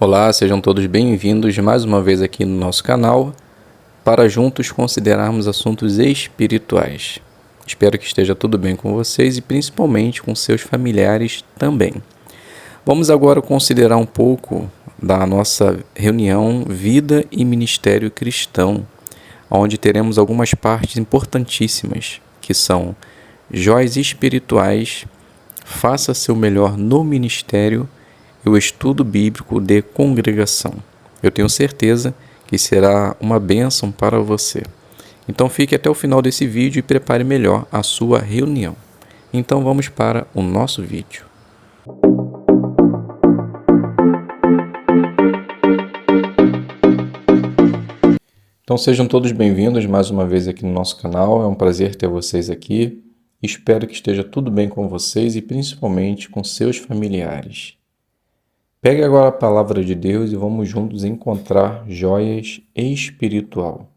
Olá, sejam todos bem-vindos mais uma vez aqui no nosso canal para juntos considerarmos assuntos espirituais. Espero que esteja tudo bem com vocês e principalmente com seus familiares também. Vamos agora considerar um pouco da nossa reunião Vida e Ministério Cristão, onde teremos algumas partes importantíssimas, que são joias espirituais, faça seu melhor no ministério e o estudo bíblico de congregação. Eu tenho certeza que será uma bênção para você. Então fique até o final desse vídeo e prepare melhor a sua reunião. Então vamos para o nosso vídeo. Então sejam todos bem-vindos mais uma vez aqui no nosso canal. É um prazer ter vocês aqui. Espero que esteja tudo bem com vocês e principalmente com seus familiares. Pegue agora a palavra de Deus e vamos juntos encontrar joias espiritual.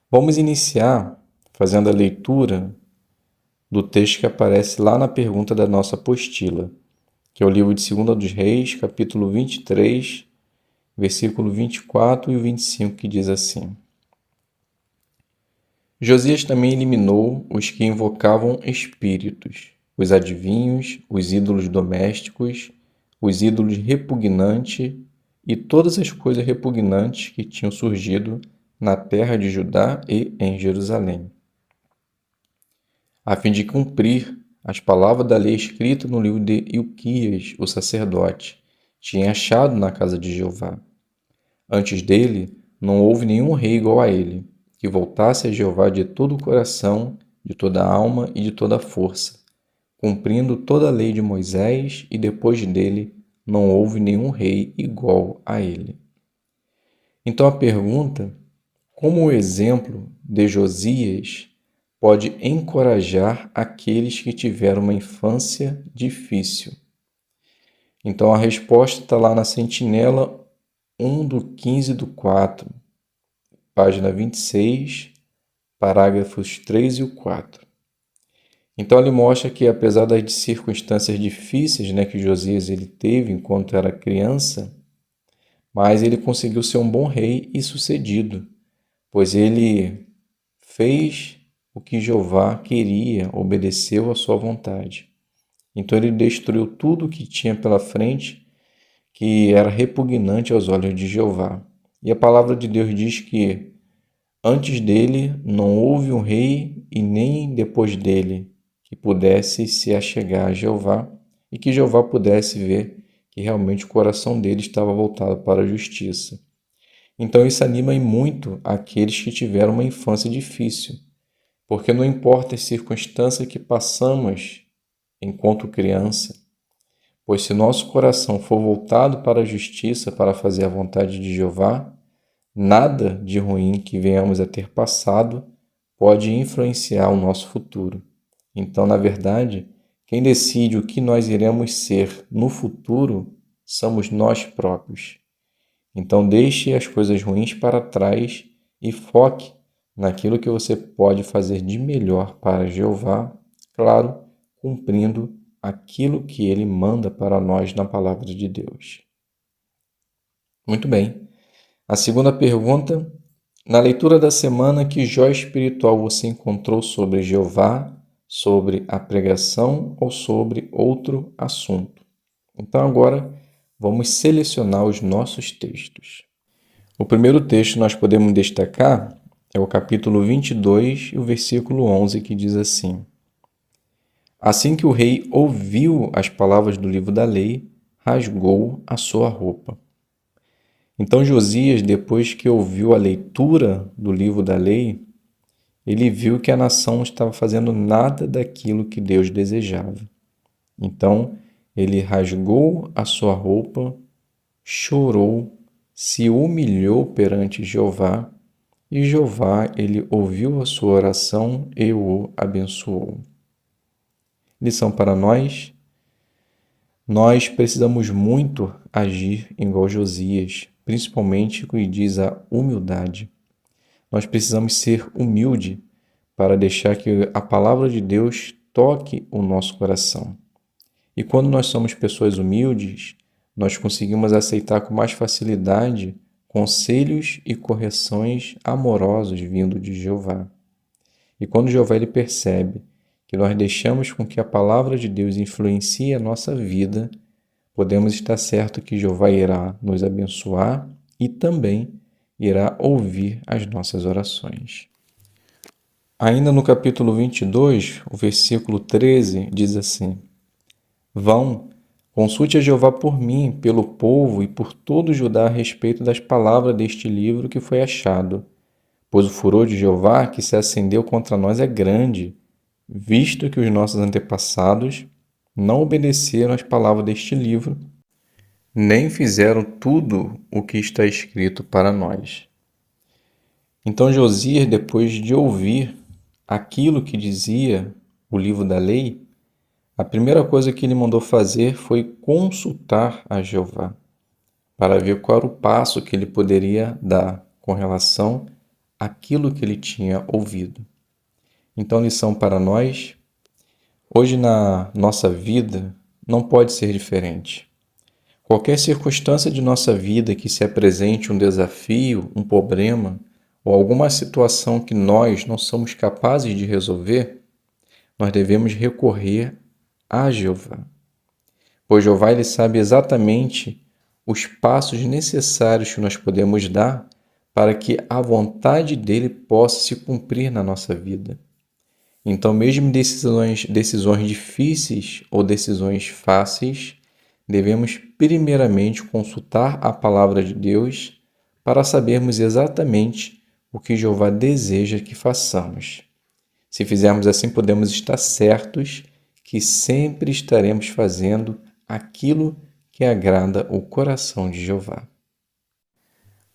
Vamos iniciar fazendo a leitura do texto que aparece lá na pergunta da nossa apostila, que é o livro de 2 dos Reis, capítulo 23, versículo 24 e 25, que diz assim: Josias também eliminou os que invocavam espíritos, os adivinhos, os ídolos domésticos, os ídolos repugnantes e todas as coisas repugnantes que tinham surgido na terra de Judá e em Jerusalém, a fim de cumprir as palavras da lei escrita no livro de Ilquias, o sacerdote, tinha achado na casa de Jeová. Antes dele, não houve nenhum rei igual a ele, que voltasse a Jeová de todo o coração, de toda a alma e de toda a força, cumprindo toda a lei de Moisés, e depois dele não houve nenhum rei igual a ele. Então a pergunta, como o exemplo de Josias pode encorajar aqueles que tiveram uma infância difícil? Então a resposta está lá na Sentinela 1/15/4, página 26, parágrafos 3 e 4. Então ele mostra que apesar das circunstâncias difíceis, que Josias ele teve enquanto era criança, mas ele conseguiu ser um bom rei e sucedido, pois ele fez o que Jeová queria, obedeceu à sua vontade. Então ele destruiu tudo o que tinha pela frente que era repugnante aos olhos de Jeová. E a palavra de Deus diz que antes dele não houve um rei e nem depois dele que pudesse se achegar a Jeová e que Jeová pudesse ver que realmente o coração dele estava voltado para a justiça. Então isso anima muito aqueles que tiveram uma infância difícil, porque não importa as circunstâncias que passamos enquanto criança, pois se nosso coração for voltado para a justiça, para fazer a vontade de Jeová, nada de ruim que venhamos a ter passado pode influenciar o nosso futuro. Então, na verdade, quem decide o que nós iremos ser no futuro somos nós próprios. Então, deixe as coisas ruins para trás e foque naquilo que você pode fazer de melhor para Jeová, claro, cumprindo aquilo que Ele manda para nós na palavra de Deus. Muito bem. A segunda pergunta: na leitura da semana, que joia espiritual você encontrou sobre Jeová, sobre a pregação ou sobre outro assunto? Então agora vamos selecionar os nossos textos. O primeiro texto que nós podemos destacar é o capítulo 22 e o versículo 11, que diz assim: Assim que o rei ouviu as palavras do livro da lei, rasgou a sua roupa. Então Josias, depois que ouviu a leitura do livro da lei, ele viu que a nação não estava fazendo nada daquilo que Deus desejava. Então ele rasgou a sua roupa, chorou, se humilhou perante Jeová, e Jeová ele ouviu a sua oração e o abençoou. Lição para nós: nós precisamos muito agir igual Josias, principalmente o que diz a humildade. Nós precisamos ser humildes para deixar que a palavra de Deus toque o nosso coração. E quando nós somos pessoas humildes, nós conseguimos aceitar com mais facilidade conselhos e correções amorosos vindo de Jeová. E quando Jeová ele percebe que nós deixamos com que a palavra de Deus influencie a nossa vida, podemos estar certo que Jeová irá nos abençoar e também irá ouvir as nossas orações. Ainda no capítulo 22, o versículo 13 diz assim: Vão, consulte a Jeová por mim, pelo povo e por todo Judá a respeito das palavras deste livro que foi achado, pois o furor de Jeová que se acendeu contra nós é grande, visto que os nossos antepassados não obedeceram às palavras deste livro, nem fizeram tudo o que está escrito para nós. Então Josias, depois de ouvir aquilo que dizia o livro da lei, a primeira coisa que ele mandou fazer foi consultar a Jeová, para ver qual era o passo que ele poderia dar com relação àquilo que ele tinha ouvido. Então, lição para nós, hoje na nossa vida não pode ser diferente. Qualquer circunstância de nossa vida que se apresente um desafio, um problema ou alguma situação que nós não somos capazes de resolver, nós devemos recorrer a Jeová. Pois Jeová ele sabe exatamente os passos necessários que nós podemos dar para que a vontade dele possa se cumprir na nossa vida. Então, mesmo decisões difíceis ou decisões fáceis, devemos primeiramente consultar a palavra de Deus para sabermos exatamente o que Jeová deseja que façamos. Se fizermos assim, podemos estar certos que sempre estaremos fazendo aquilo que agrada o coração de Jeová.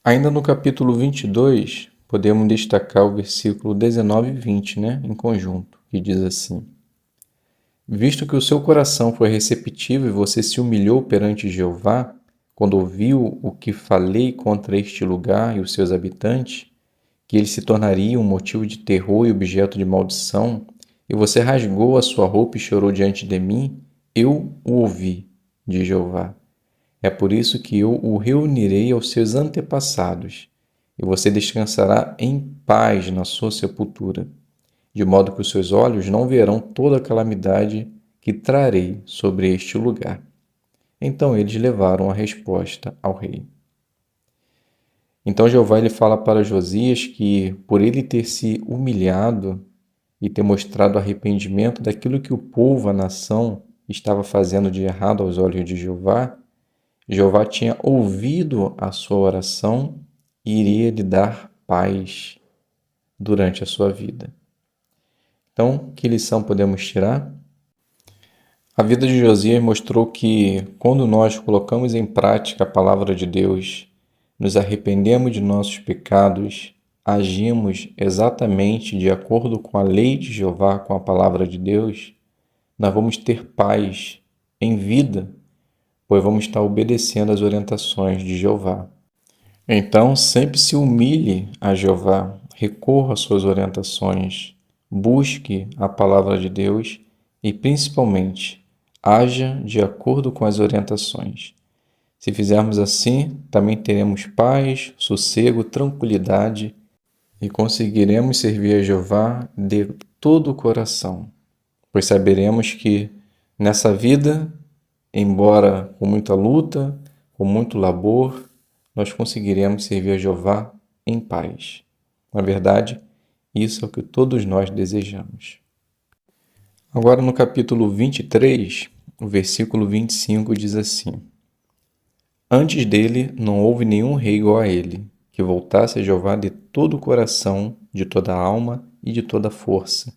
Ainda no capítulo 22, podemos destacar o versículo 19 e 20, em conjunto, que diz assim: Visto que o seu coração foi receptivo e você se humilhou perante Jeová, quando ouviu o que falei contra este lugar e os seus habitantes, que ele se tornaria um motivo de terror e objeto de maldição, e você rasgou a sua roupa e chorou diante de mim, eu o ouvi, diz Jeová. É por isso que eu o reunirei aos seus antepassados, e você descansará em paz na sua sepultura, de modo que os seus olhos não verão toda a calamidade que trarei sobre este lugar. Então eles levaram a resposta ao rei. Então Jeová ele fala para Josias que, por ele ter se humilhado e ter mostrado arrependimento daquilo que o povo, a nação, estava fazendo de errado aos olhos de Jeová, Jeová tinha ouvido a sua oração e iria lhe dar paz durante a sua vida. Então, que lição podemos tirar? A vida de Josias mostrou que, quando nós colocamos em prática a palavra de Deus, nos arrependemos de nossos pecados, agimos exatamente de acordo com a lei de Jeová, com a palavra de Deus, nós vamos ter paz em vida, pois vamos estar obedecendo às orientações de Jeová. Então, sempre se humilhe a Jeová, recorra às suas orientações, busque a palavra de Deus e, principalmente, haja de acordo com as orientações. Se fizermos assim, também teremos paz, sossego, tranquilidade e conseguiremos servir a Jeová de todo o coração, pois saberemos que nessa vida, embora com muita luta, com muito labor, nós conseguiremos servir a Jeová em paz. Na verdade, isso é o que todos nós desejamos. Agora no capítulo 23, o versículo 25 diz assim: Antes dele não houve nenhum rei igual a ele, que voltasse a Jeová de todo o coração, de toda a alma e de toda a força,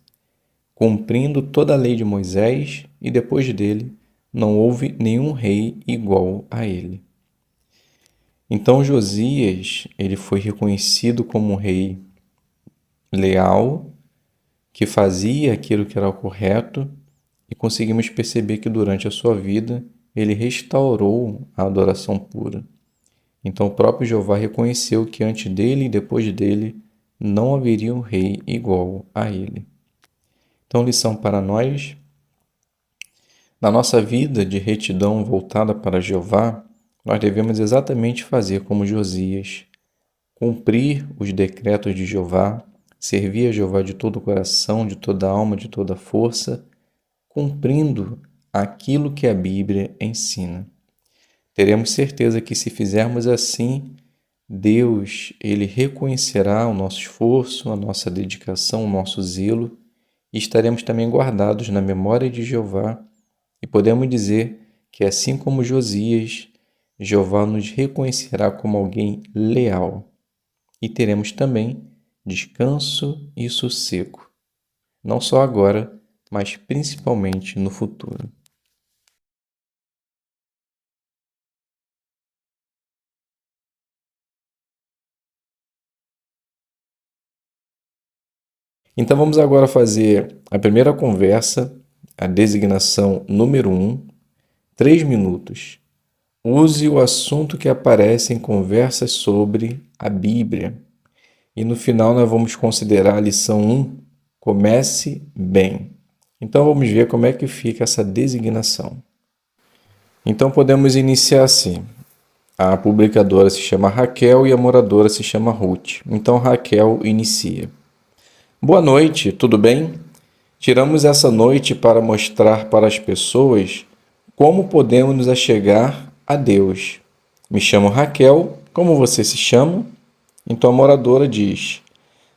cumprindo toda a lei de Moisés, e depois dele não houve nenhum rei igual a ele. Então Josias, ele foi reconhecido como um rei leal, que fazia aquilo que era o correto, e conseguimos perceber que durante a sua vida ele restaurou a adoração pura. Então o próprio Jeová reconheceu que antes dele e depois dele não haveria um rei igual a ele. Então, lição para nós: na nossa vida de retidão voltada para Jeová, nós devemos exatamente fazer como Josias, cumprir os decretos de Jeová, servir a Jeová de todo o coração, de toda a alma, de toda a força, cumprindo aquilo que a Bíblia ensina. Teremos certeza que se fizermos assim, Deus, ele reconhecerá o nosso esforço, a nossa dedicação, o nosso zelo, e estaremos também guardados na memória de Jeová, e podemos dizer que assim como Josias, Jeová nos reconhecerá como alguém leal, e teremos também descanso e sossego, não só agora, mas principalmente no futuro. Então vamos agora fazer a primeira conversa, a designação número 1, 3 minutos. Use o assunto que aparece em conversas sobre a Bíblia. E no final nós vamos considerar a lição 1, comece bem. Então vamos ver como é que fica essa designação. Então podemos iniciar assim. A publicadora se chama Raquel e a moradora se chama Ruth. Então Raquel inicia. Boa noite, tudo bem? Tiramos essa noite para mostrar para as pessoas como podemos nos achegar a Deus. Me chamo Raquel, como você se chama? Então a moradora diz: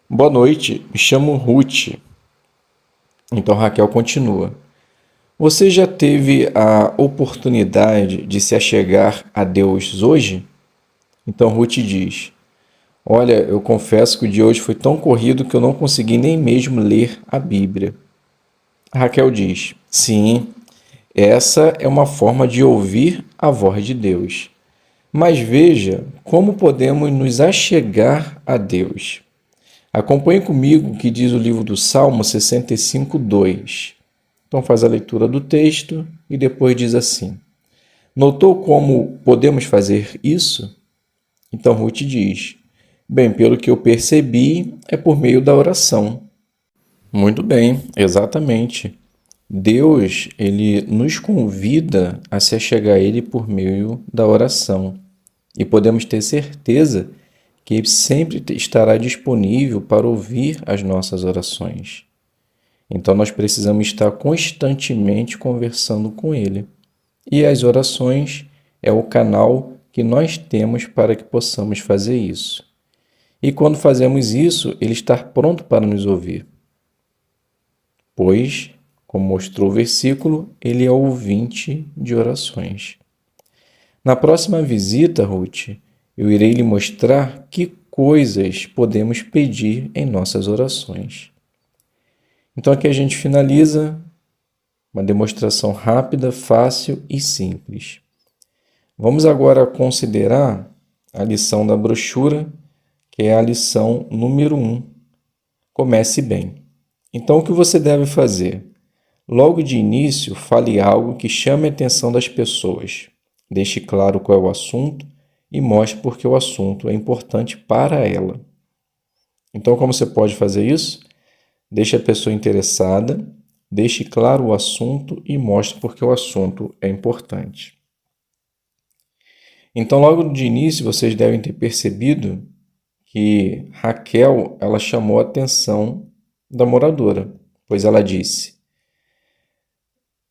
Boa noite, me chamo Ruth. Então Raquel continua: Você já teve a oportunidade de se achegar a Deus hoje? Então Ruth diz: Olha, eu confesso que o dia hoje foi tão corrido que eu não consegui nem mesmo ler a Bíblia. Raquel diz: Sim, essa é uma forma de ouvir a voz de Deus. Mas veja como podemos nos achegar a Deus. Acompanhe comigo o que diz o livro do Salmo 65, 2. Então faz a leitura do texto e depois diz assim: Notou como podemos fazer isso? Então Ruth diz: Bem, pelo que eu percebi, é por meio da oração. Muito bem, exatamente. Deus, ele nos convida a se achegar a ele por meio da oração. E podemos ter certeza que ele sempre estará disponível para ouvir as nossas orações. Então nós precisamos estar constantemente conversando com ele. E as orações é o canal que nós temos para que possamos fazer isso. E quando fazemos isso, ele está pronto para nos ouvir. Pois, como mostrou o versículo, ele é ouvinte de orações. Na próxima visita, Ruth, eu irei lhe mostrar que coisas podemos pedir em nossas orações. Então aqui a gente finaliza uma demonstração rápida, fácil e simples. Vamos agora considerar a lição da brochura, que é a lição número 1. Comece bem. Então o que você deve fazer? Logo de início, fale algo que chame a atenção das pessoas. Deixe claro qual é o assunto e mostre por que o assunto é importante para ela. Então, como você pode fazer isso? Deixe a pessoa interessada, deixe claro o assunto e mostre por que o assunto é importante. Então, logo de início, vocês devem ter percebido que Raquel, ela chamou a atenção da moradora, pois ela disse: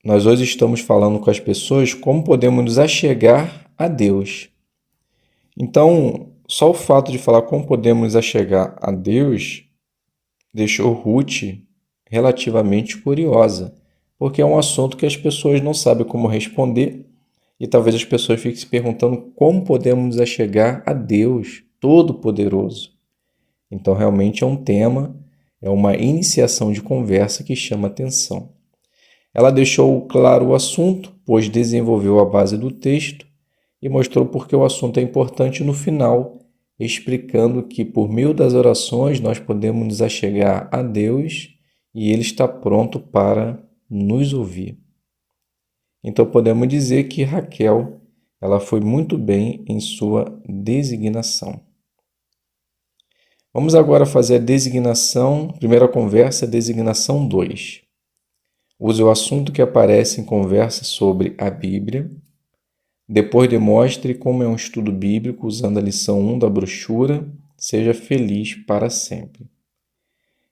Nós hoje estamos falando com as pessoas como podemos nos achegar a Deus. Então, só o fato de falar como podemos nos achegar a Deus deixou Ruth relativamente curiosa, porque é um assunto que as pessoas não sabem como responder e talvez as pessoas fiquem se perguntando como podemos nos achegar a Deus Todo-Poderoso. Então, realmente é um tema, é uma iniciação de conversa que chama atenção. Ela deixou claro o assunto, pois desenvolveu a base do texto e mostrou por que o assunto é importante no final, explicando que por meio das orações nós podemos nos achegar a Deus e Ele está pronto para nos ouvir. Então podemos dizer que Raquel, ela foi muito bem em sua designação. Vamos agora fazer a designação, primeira conversa, designação 2. Use o assunto que aparece em conversa sobre a Bíblia. Depois demonstre como é um estudo bíblico usando a lição 1 da brochura. Seja feliz para sempre.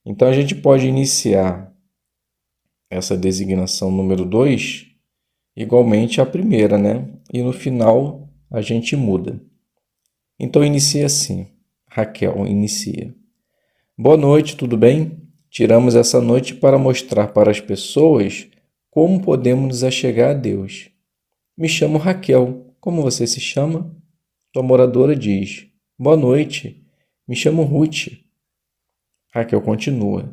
Então a gente pode iniciar essa designação número 2 igualmente à primeira, né? E no final a gente muda. Então inicia assim. Raquel inicia. Boa noite, tudo bem? Tiramos essa noite para mostrar para as pessoas como podemos nos achegar a Deus. Me chamo Raquel. Como você se chama? Sua moradora diz. Boa noite. Me chamo Ruth. Raquel continua.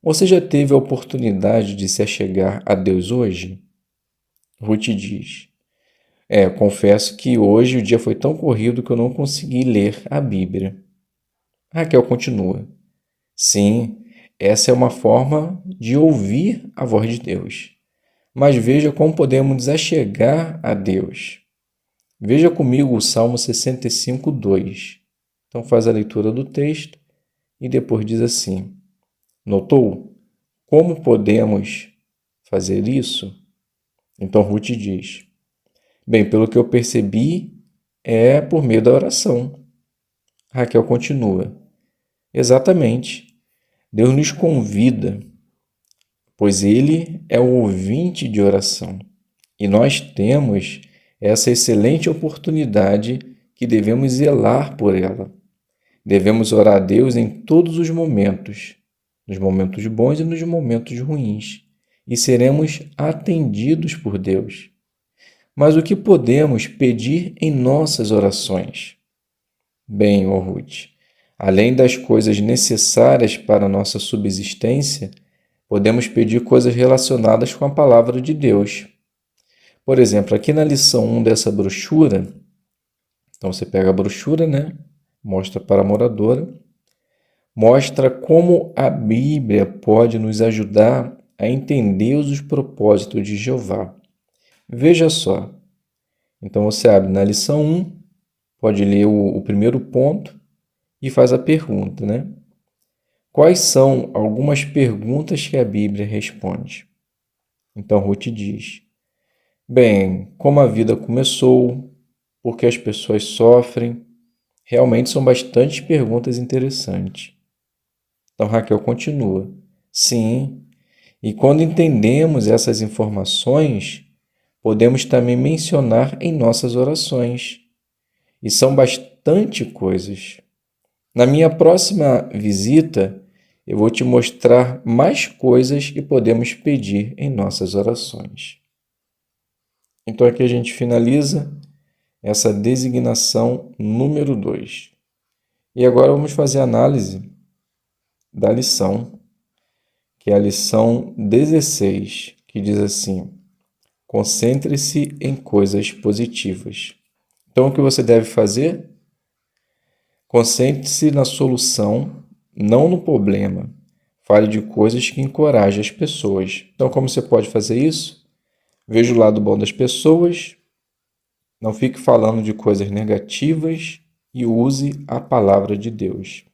Você já teve a oportunidade de se achegar a Deus hoje? Ruth diz. Confesso que hoje o dia foi tão corrido que eu não consegui ler a Bíblia. Raquel continua. Sim, essa é uma forma de ouvir a voz de Deus. Mas veja como podemos nos achegar a Deus. Veja comigo o Salmo 65, 2. Então faz a leitura do texto e depois diz assim. Notou? Como podemos fazer isso? Então Ruth diz. Bem, pelo que eu percebi, é por meio da oração. Raquel continua. Exatamente. Deus nos convida, pois Ele é o ouvinte de oração. E nós temos essa excelente oportunidade que devemos zelar por ela. Devemos orar a Deus em todos os momentos, nos momentos bons e nos momentos ruins, e seremos atendidos por Deus. Mas o que podemos pedir em nossas orações? Bem, ó Ruth, além das coisas necessárias para a nossa subsistência, podemos pedir coisas relacionadas com a palavra de Deus. Por exemplo, aqui na lição 1 dessa brochura, então você pega a brochura, né? Mostra para a moradora, mostra como a Bíblia pode nos ajudar a entender os propósitos de Jeová. Veja só. Então você abre na lição 1, pode ler o primeiro ponto e faz a pergunta, né? Quais são algumas perguntas que a Bíblia responde? Então Ruth diz: bem, como a vida começou, por que as pessoas sofrem? Realmente são bastante perguntas interessantes. Então Raquel continua: sim, e quando entendemos essas informações, podemos também mencionar em nossas orações. E são bastante coisas. Na minha próxima visita, eu vou te mostrar mais coisas que podemos pedir em nossas orações. Então aqui a gente finaliza essa designação número 2. E agora vamos fazer a análise da lição, que é a lição 16, que diz assim: concentre-se em coisas positivas. Então, o que você deve fazer? Concentre-se na solução, não no problema. Fale de coisas que encorajem as pessoas. Então, como você pode fazer isso? Veja o lado bom das pessoas, não fique falando de coisas negativas e use a palavra de Deus.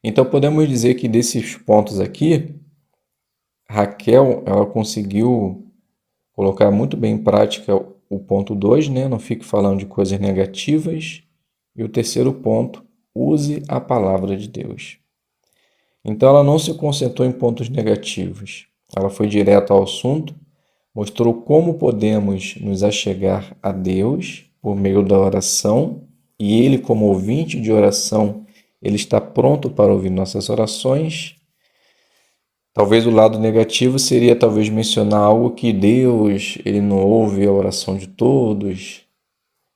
Então, podemos dizer que desses pontos aqui, Raquel ela conseguiu colocar muito bem em prática o ponto 2, né? Não fique falando de coisas negativas. E o terceiro ponto, use a palavra de Deus. Então, ela não se concentrou em pontos negativos. Ela foi direto ao assunto, mostrou como podemos nos achegar a Deus por meio da oração. E Ele, como ouvinte de oração, Ele está pronto para ouvir nossas orações. Talvez o lado negativo seria talvez mencionar algo que Deus, Ele não ouve a oração de todos,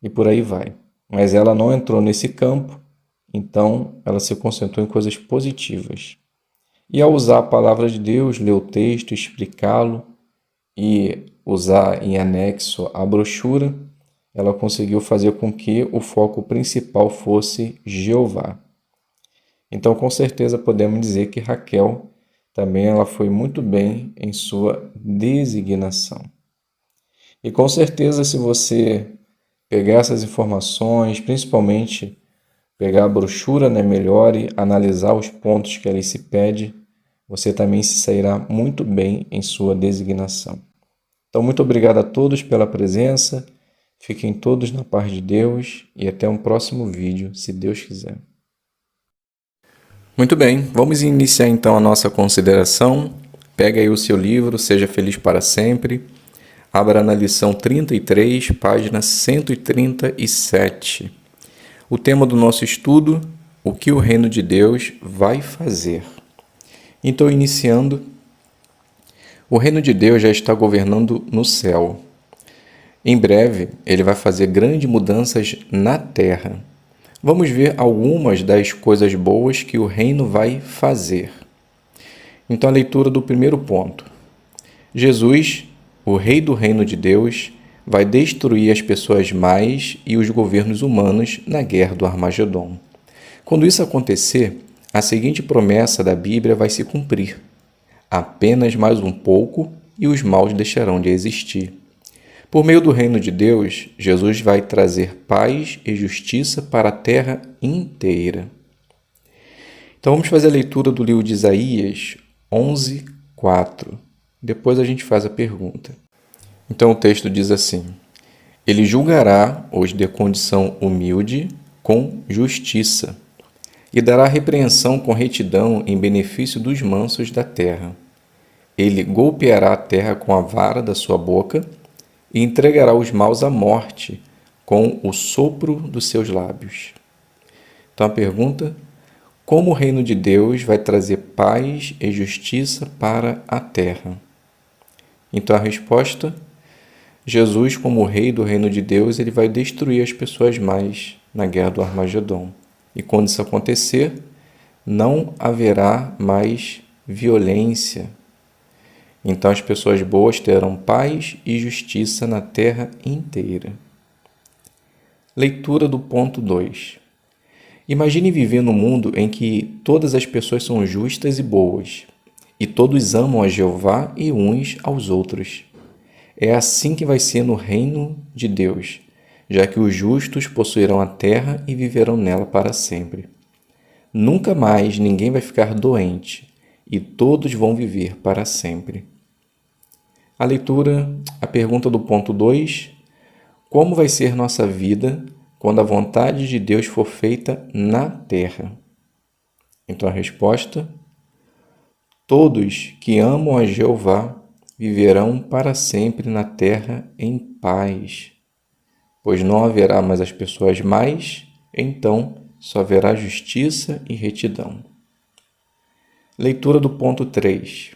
e por aí vai. Mas ela não entrou nesse campo, então ela se concentrou em coisas positivas. E ao usar a palavra de Deus, ler o texto, explicá-lo e usar em anexo a brochura, ela conseguiu fazer com que o foco principal fosse Jeová. Então, com certeza, podemos dizer que Raquel também ela foi muito bem em sua designação. E com certeza, se você pegar essas informações, principalmente pegar a brochura, né, melhor e analisar os pontos que ali se pede, você também se sairá muito bem em sua designação. Então, muito obrigado a todos pela presença. Fiquem todos na paz de Deus e até um próximo vídeo, se Deus quiser. Muito bem, vamos iniciar então a nossa consideração. Pega aí o seu livro, Seja Feliz para Sempre. Abra na lição 33, página 137. O tema do nosso estudo, o que o reino de Deus vai fazer. Então, iniciando, o reino de Deus já está governando no céu. Em breve, ele vai fazer grandes mudanças na terra. Vamos ver algumas das coisas boas que o reino vai fazer. Então, a leitura do primeiro ponto. Jesus, o rei do reino de Deus, vai destruir as pessoas más e os governos humanos na guerra do Armagedon. Quando isso acontecer, a seguinte promessa da Bíblia vai se cumprir. Apenas mais um pouco e os maus deixarão de existir. Por meio do reino de Deus, Jesus vai trazer paz e justiça para a terra inteira. Então vamos fazer a leitura do livro de Isaías 11:4. Depois a gente faz a pergunta. Então o texto diz assim: Ele julgará os de condição humilde com justiça e dará repreensão com retidão em benefício dos mansos da terra. Ele golpeará a terra com a vara da sua boca e entregará os maus à morte com o sopro dos seus lábios. Então a pergunta: como o reino de Deus vai trazer paz e justiça para a terra? Então a resposta: Jesus, como o rei do reino de Deus, ele vai destruir as pessoas más na guerra do Armagedon. E quando isso acontecer, não haverá mais violência. Então as pessoas boas terão paz e justiça na terra inteira. Leitura do ponto 2. Imagine viver num mundo em que todas as pessoas são justas e boas, e todos amam a Jeová e uns aos outros. É assim que vai ser no reino de Deus, já que os justos possuirão a terra e viverão nela para sempre. Nunca mais ninguém vai ficar doente, e todos vão viver para sempre. A leitura, a pergunta do ponto 2, como vai ser nossa vida quando a vontade de Deus for feita na terra? Então a resposta: todos que amam a Jeová viverão para sempre na terra em paz, pois não haverá mais as pessoas más, então só haverá justiça e retidão. Leitura do ponto 3.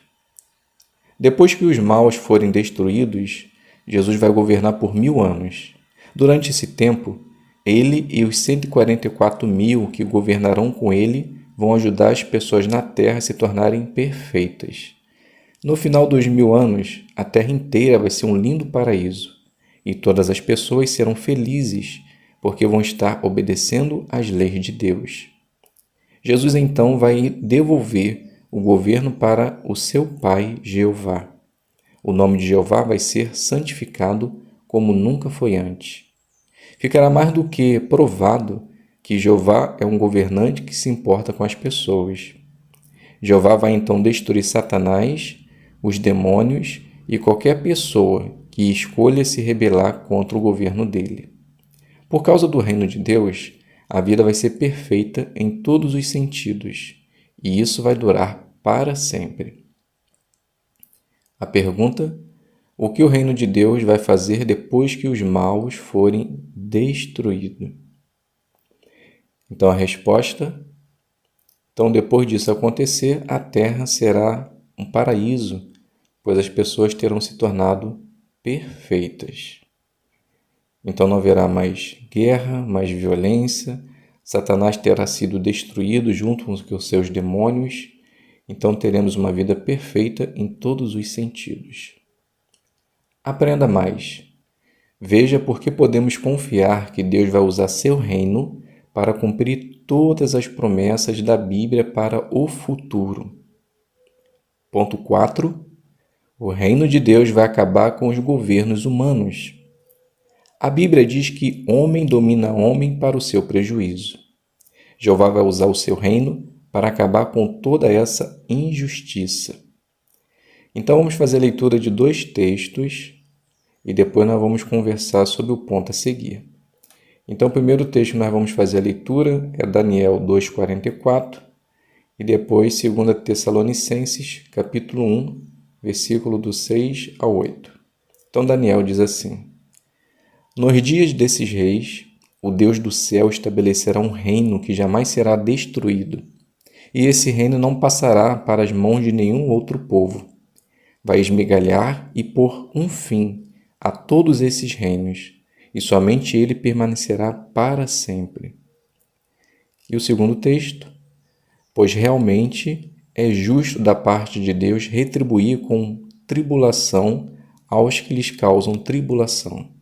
Depois que os maus forem destruídos, Jesus vai governar por 1000 anos. Durante esse tempo, ele e os 144.000 que governarão com ele vão ajudar as pessoas na terra a se tornarem perfeitas. No final dos 1000 anos, a terra inteira vai ser um lindo paraíso e todas as pessoas serão felizes porque vão estar obedecendo às leis de Deus. Jesus então vai devolver o governo para o seu Pai Jeová. O nome de Jeová vai ser santificado como nunca foi antes. Ficará mais do que provado que Jeová é um governante que se importa com as pessoas. Jeová vai então destruir Satanás, os demônios e qualquer pessoa que escolha se rebelar contra o governo dele. Por causa do reino de Deus, a vida vai ser perfeita em todos os sentidos, e isso vai durar para sempre. A pergunta: o que o reino de Deus vai fazer depois que os maus forem destruídos? Então a resposta: então depois disso acontecer, a terra será um paraíso, pois as pessoas terão se tornado perfeitas. Então não haverá mais guerra, mais violência, Satanás terá sido destruído junto com os seus demônios, então teremos uma vida perfeita em todos os sentidos. Aprenda mais. Veja por que podemos confiar que Deus vai usar seu reino para cumprir todas as promessas da Bíblia para o futuro. Ponto 4. O reino de Deus vai acabar com os governos humanos. A Bíblia diz que homem domina homem para o seu prejuízo. Jeová vai usar o seu reino para acabar com toda essa injustiça. Então vamos fazer a leitura de 2 textos e depois nós vamos conversar sobre o ponto a seguir. Então, o primeiro texto que nós vamos fazer a leitura é Daniel 2,44 e depois 2 Tessalonicenses, capítulo 1, versículo do 6 ao 8. Então, Daniel diz assim: Nos dias desses reis, o Deus do céu estabelecerá um reino que jamais será destruído, e esse reino não passará para as mãos de nenhum outro povo. Vai esmigalhar e pôr um fim a todos esses reinos, e somente ele permanecerá para sempre. E o segundo texto: Pois realmente é justo da parte de Deus retribuir com tribulação aos que lhes causam tribulação.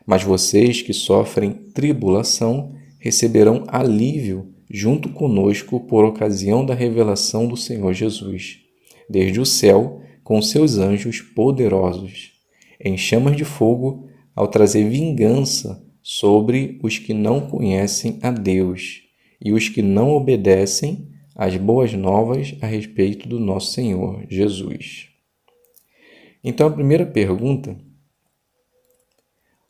Mas vocês que sofrem tribulação receberão alívio junto conosco por ocasião da revelação do Senhor Jesus, desde o céu com seus anjos poderosos, em chamas de fogo, ao trazer vingança sobre os que não conhecem a Deus e os que não obedecem às boas novas a respeito do nosso Senhor Jesus. Então, a primeira pergunta: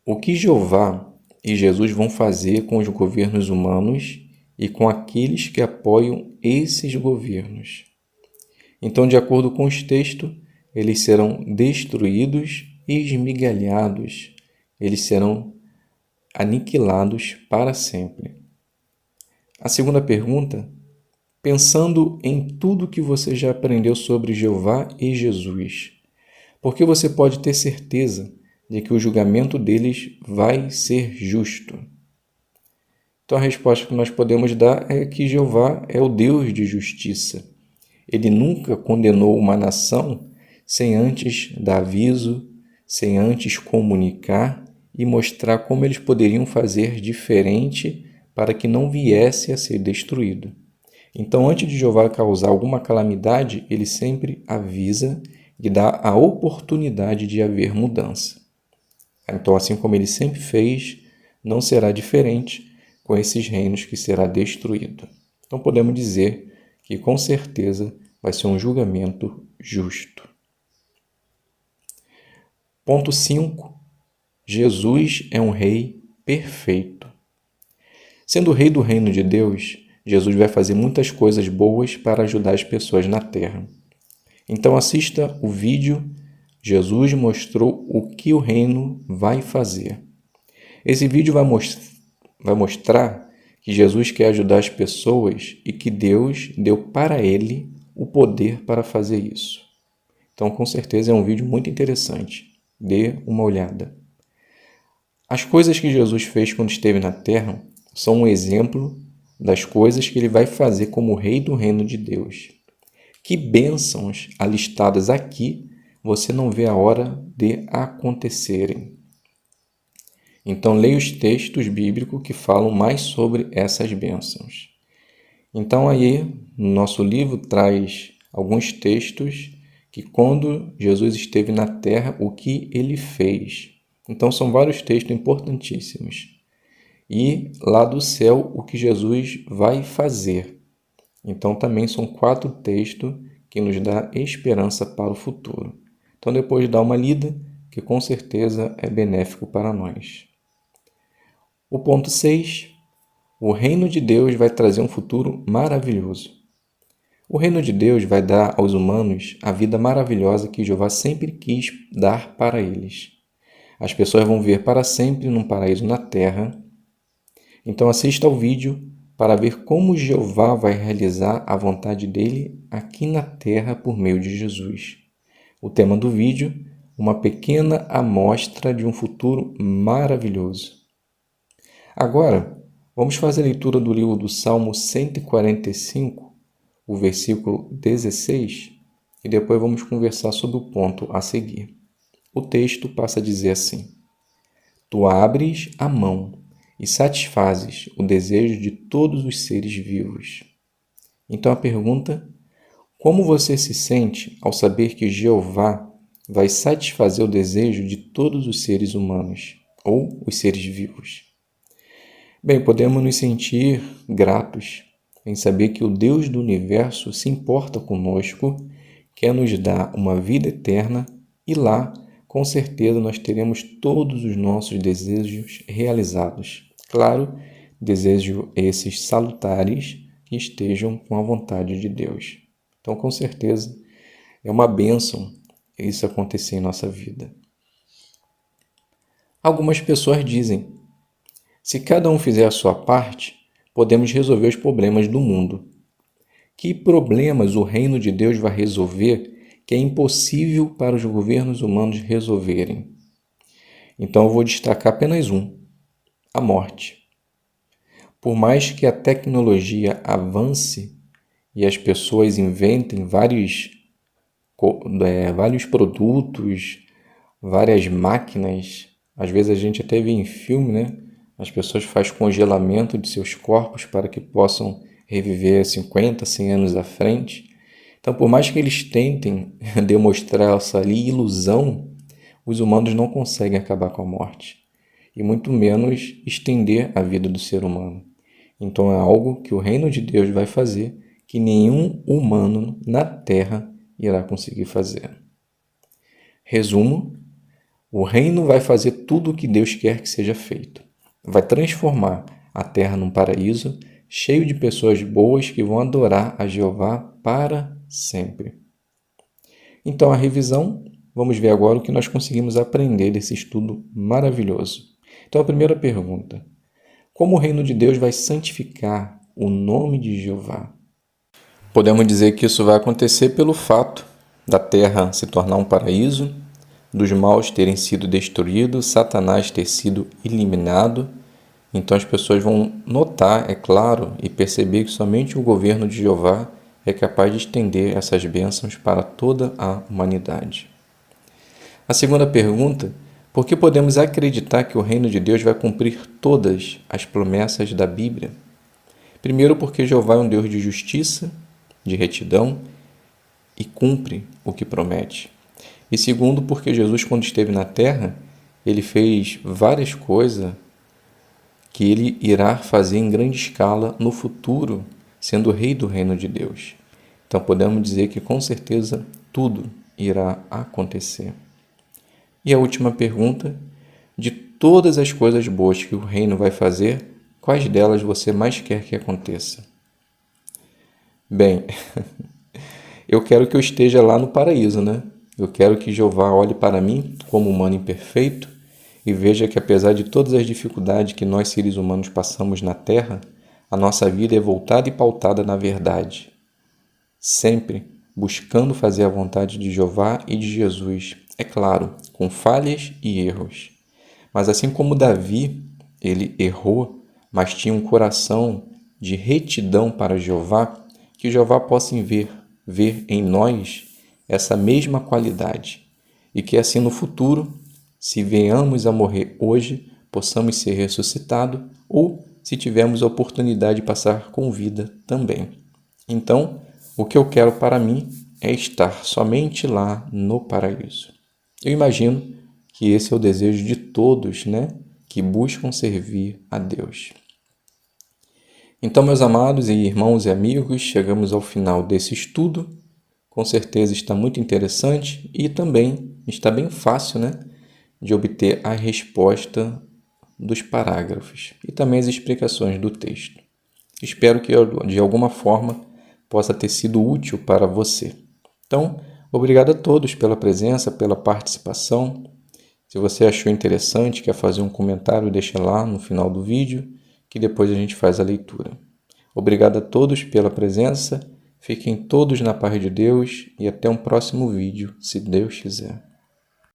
o que Jeová e Jesus vão fazer com os governos humanos e com aqueles que apoiam esses governos? Então, de acordo com os textos, eles serão destruídos e esmigalhados. Eles serão aniquilados para sempre. A segunda pergunta: pensando em tudo que você já aprendeu sobre Jeová e Jesus, por que você pode ter certeza de que o julgamento deles vai ser justo? Então, a resposta que nós podemos dar é que Jeová é o Deus de justiça. Ele nunca condenou uma nação sem antes dar aviso, sem antes comunicar e mostrar como eles poderiam fazer diferente para que não viesse a ser destruído. Então, antes de Jeová causar alguma calamidade, ele sempre avisa e dá a oportunidade de haver mudança. Então, assim como ele sempre fez, não será diferente com esses reinos que será destruído. Então, podemos dizer que, com certeza, vai ser um julgamento justo. Ponto 5. Jesus é um rei perfeito. Sendo o rei do reino de Deus, Jesus vai fazer muitas coisas boas para ajudar as pessoas na terra. Então, assista o vídeo Jesus mostrou o que o reino vai fazer. Esse vídeo vai mostrar que Jesus quer ajudar as pessoas e que Deus deu para ele o poder para fazer isso. Então, com certeza, é um vídeo muito interessante. Dê uma olhada. As coisas que Jesus fez quando esteve na terra são um exemplo das coisas que ele vai fazer como rei do reino de Deus. Que bênçãos alistadas aqui você não vê a hora de acontecerem. Então, leia os textos bíblicos que falam mais sobre essas bênçãos. Então, aí, no nosso livro, traz alguns textos que quando Jesus esteve na terra, o que ele fez. Então, são vários textos importantíssimos. E lá do céu, o que Jesus vai fazer. Então, também são 4 textos que nos dá esperança para o futuro. Então, depois dá uma lida, que com certeza é benéfico para nós. O ponto 6. O reino de Deus vai trazer um futuro maravilhoso. O reino de Deus vai dar aos humanos a vida maravilhosa que Jeová sempre quis dar para eles. As pessoas vão viver para sempre num paraíso na terra. Então, assista ao vídeo para ver como Jeová vai realizar a vontade dele aqui na terra por meio de Jesus. O tema do vídeo: uma pequena amostra de um futuro maravilhoso. Agora, vamos fazer a leitura do livro do Salmo 145, o versículo 16, e depois vamos conversar sobre o ponto a seguir. O texto passa a dizer assim: Tu abres a mão e satisfazes o desejo de todos os seres vivos. Então a pergunta: como você se sente ao saber que Jeová vai satisfazer o desejo de todos os seres humanos, ou os seres vivos? Bem, podemos nos sentir gratos em saber que o Deus do universo se importa conosco, quer nos dar uma vida eterna e lá com certeza nós teremos todos os nossos desejos realizados. Claro, desejos esses salutares que estejam com a vontade de Deus. Então, com certeza, é uma bênção isso acontecer em nossa vida. Algumas pessoas dizem: se cada um fizer a sua parte, podemos resolver os problemas do mundo. Que problemas o reino de Deus vai resolver que é impossível para os governos humanos resolverem? Então eu vou destacar apenas um: a morte. Por mais que a tecnologia avance e as pessoas inventem vários produtos, várias máquinas, às vezes a gente até vê em filme, né? As pessoas fazem congelamento de seus corpos para que possam reviver 50, 100 anos à frente. Então, por mais que eles tentem demonstrar essa ilusão, os humanos não conseguem acabar com a morte, e muito menos estender a vida do ser humano. Então, é algo que o reino de Deus vai fazer que nenhum humano na Terra irá conseguir fazer. Resumo: o reino vai fazer tudo o que Deus quer que seja feito. Vai transformar a terra num paraíso cheio de pessoas boas que vão adorar a Jeová para sempre. Então, a revisão, vamos ver agora o que nós conseguimos aprender desse estudo maravilhoso. Então, a primeira pergunta: como o reino de Deus vai santificar o nome de Jeová? Podemos dizer que isso vai acontecer pelo fato da terra se tornar um paraíso, dos maus terem sido destruídos, Satanás ter sido eliminado. Então as pessoas vão notar, é claro, e perceber que somente o governo de Jeová é capaz de estender essas bênçãos para toda a humanidade. A segunda pergunta: por que podemos acreditar que o reino de Deus vai cumprir todas as promessas da Bíblia? Primeiro, porque Jeová é um Deus de justiça, de retidão e cumpre o que promete. E segundo, porque Jesus, quando esteve na terra, ele fez várias coisas que ele irá fazer em grande escala no futuro, sendo o rei do reino de Deus. Então podemos dizer que com certeza tudo irá acontecer. E a última pergunta: de todas as coisas boas que o reino vai fazer, quais delas você mais quer que aconteça? Bem, eu quero que eu esteja lá no paraíso, né? Eu quero que Jeová olhe para mim como humano imperfeito e veja que, apesar de todas as dificuldades que nós seres humanos passamos na Terra, a nossa vida é voltada e pautada na verdade, sempre buscando fazer a vontade de Jeová e de Jesus, é claro, com falhas e erros. Mas assim como Davi, ele errou, mas tinha um coração de retidão para Jeová, que Jeová possa ver em nós essa mesma qualidade, e que assim no futuro, se venhamos a morrer hoje, possamos ser ressuscitados, ou se tivermos a oportunidade de passar com vida também. Então, o que eu quero para mim é estar somente lá no paraíso. Eu imagino que esse é o desejo de todos, né, que buscam servir a Deus. Então, meus amados e irmãos e amigos, chegamos ao final desse estudo. Com certeza está muito interessante e também está bem fácil, né, de obter a resposta dos parágrafos e também as explicações do texto. Espero que de alguma forma possa ter sido útil para você. Então, obrigado a todos pela presença, pela participação. Se você achou interessante, quer fazer um comentário, deixa lá no final do vídeo, que depois a gente faz a leitura. Obrigado a todos pela presença. Fiquem todos na paz de Deus e até um próximo vídeo, se Deus quiser.